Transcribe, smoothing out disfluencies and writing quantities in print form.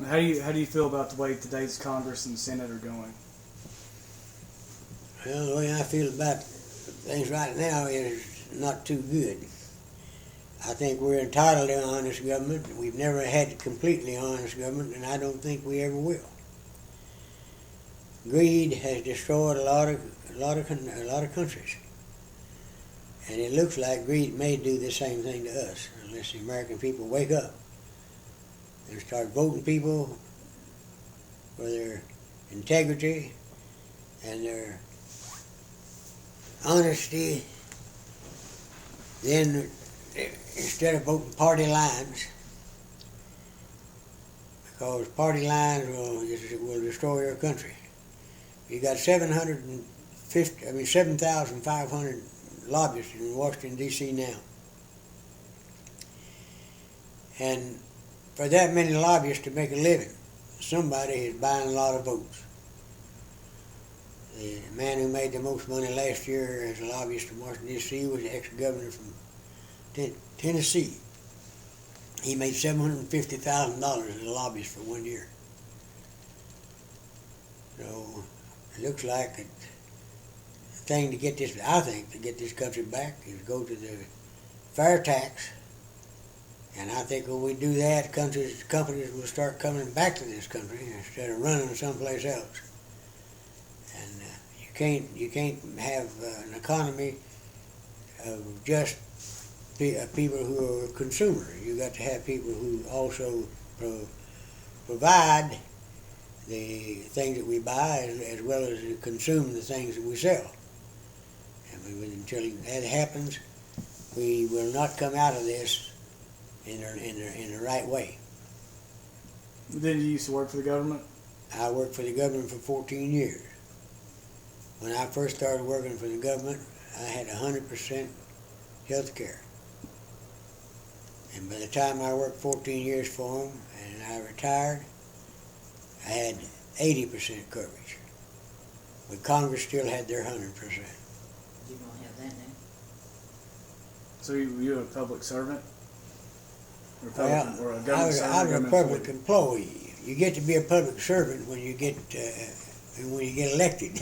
How do you feel about the way today's Congress and Senate are going? Well, the way I feel about things right now is not too good. I think we're entitled to honest government. We've never had completely honest government, and I don't think we ever will. Greed has destroyed a lot of countries, and it looks like greed may do the same thing to us unless the American people wake up and start voting people for their integrity and their honesty. Then instead of voting party lines, because party lines will destroy your country. You got 7,500 lobbyists in Washington, D.C. now. And for that many lobbyists to make a living, somebody is buying a lot of votes. The man who made the most money last year as a lobbyist in Washington, D.C. was the ex-governor from Tennessee. He made $750,000 as a lobbyist for 1 year. So it looks like the thing to get this, I think, to get this country back is go to the fair tax. And I think when we do that, companies will start coming back to this country instead of running someplace else. And you can't have an economy of just people who are consumers. You got to have people who also provide the things that we buy as well as consume the things that we sell. And until that happens, we will not come out of this in the right way. Then you used to work for the government? I worked for the government for 14 years. When I first started working for the government, I had 100% health care. And by the time I worked 14 years for them and I retired, I had 80% coverage. But Congress still had their 100%. You don't have that now. So you're a public servant? Or a government I was servant, a public employee. You get to be a public servant when you get elected.